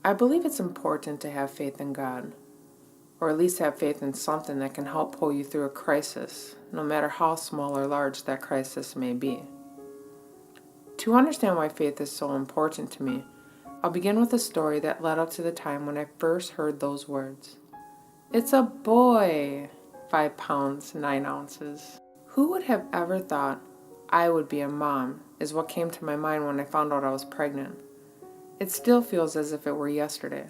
I believe it's important to have faith in God, or at least have faith in something that can help pull you through a crisis, no matter how small or large that crisis may be. To understand why faith is so important to me, I'll begin with a story that led up to the time when I first heard those words. It's a boy, 5 pounds, 9 ounces. Who would have ever thought I would be a mom is what came to my mind when I found out I was pregnant. It still feels as if it were yesterday.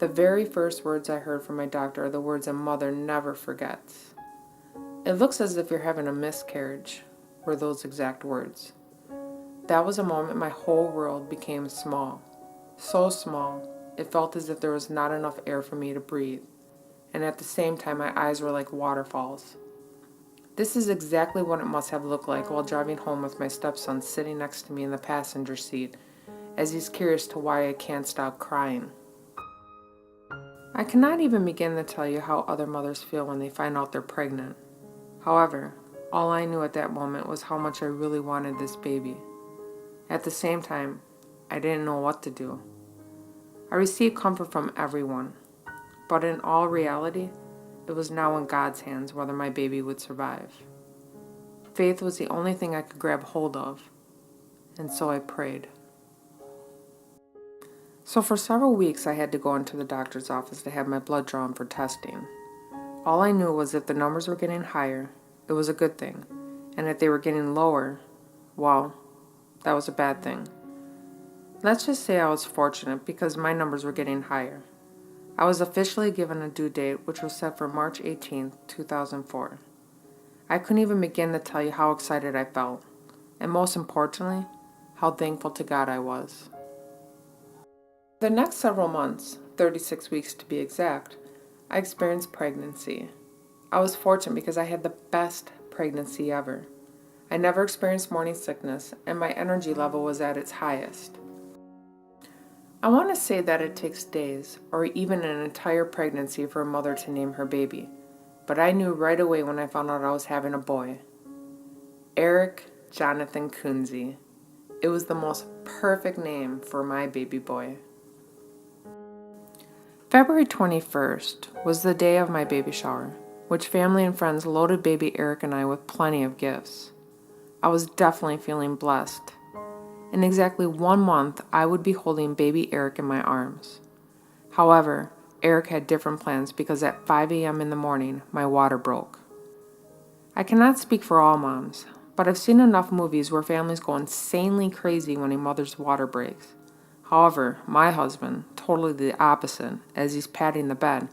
The very first words I heard from my doctor are the words a mother never forgets. It looks as if you're having a miscarriage, were those exact words. That was a moment my whole world became small. So small, it felt as if there was not enough air for me to breathe. And at the same time, my eyes were like waterfalls. This is exactly what it must have looked like while driving home with my stepson sitting next to me in the passenger seat, as he's curious to why I can't stop crying. I cannot even begin to tell you how other mothers feel when they find out they're pregnant. However, all I knew at that moment was how much I really wanted this baby. At the same time, I didn't know what to do. I received comfort from everyone, but in all reality, it was now in God's hands whether my baby would survive. Faith was the only thing I could grab hold of, and so I prayed. So for several weeks I had to go into the doctor's office to have my blood drawn for testing. All I knew was if the numbers were getting higher, it was a good thing, and if they were getting lower, well, that was a bad thing. Let's just say I was fortunate because my numbers were getting higher. I was officially given a due date which was set for March 18, 2004. I couldn't even begin to tell you how excited I felt, and most importantly, how thankful to God I was. The next several months, 36 weeks to be exact, I experienced pregnancy. I was fortunate because I had the best pregnancy ever. I never experienced morning sickness, and my energy level was at its highest. I want to say that it takes days, or even an entire pregnancy for a mother to name her baby, but I knew right away when I found out I was having a boy. Eric Jonathan Kunze. It was the most perfect name for my baby boy. February 21st was the day of my baby shower, which family and friends loaded baby Eric and I with plenty of gifts. I was definitely feeling blessed. In exactly 1 month, I would be holding baby Eric in my arms. However, Eric had different plans because at 5 a.m. in the morning, my water broke. I cannot speak for all moms, but I've seen enough movies where families go insanely crazy when a mother's water breaks. However, my husband, totally the opposite, as he's patting the bed.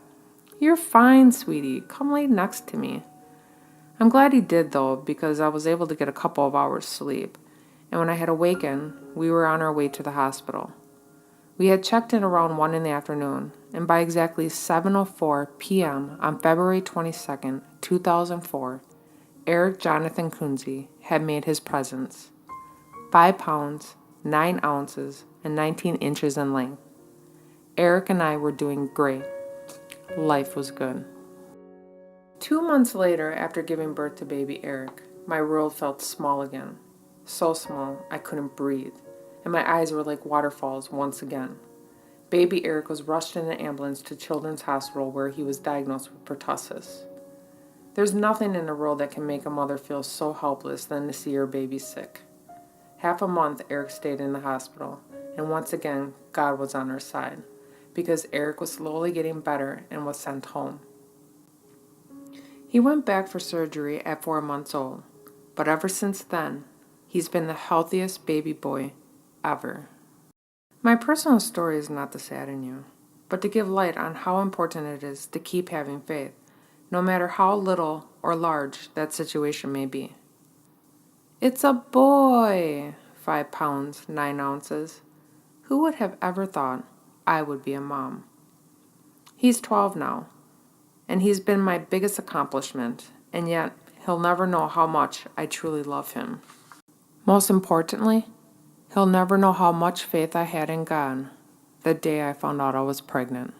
"You're fine, sweetie. Come lay next to me." I'm glad he did, though, because I was able to get a couple of hours sleep, and when I had awakened, we were on our way to the hospital. We had checked in around 1 in the afternoon, and by exactly 7:04 p.m. on February 22nd, 2004, Eric Jonathan Kunze had made his presence. 5 pounds, 9 ounces, and 19 inches in length. Eric and I were doing great. Life was good. 2 months later, after giving birth to baby Eric, my world felt small again. So small, I couldn't breathe, and my eyes were like waterfalls once again. Baby Eric was rushed in an ambulance to Children's Hospital where he was diagnosed with pertussis. There's nothing in the world that can make a mother feel so helpless than to see her baby sick. Half a month, Eric stayed in the hospital, and once again, God was on our side, because Eric was slowly getting better and was sent home. He went back for surgery at 4 months old, but ever since then, he's been the healthiest baby boy ever. My personal story is not to sadden you, but to give light on how important it is to keep having faith, no matter how little or large that situation may be. It's a boy, 5 pounds, 9 ounces. Who would have ever thought I would be a mom? He's 12 now, and he's been my biggest accomplishment, and yet he'll never know how much I truly love him. Most importantly, he'll never know how much faith I had in God the day I found out I was pregnant.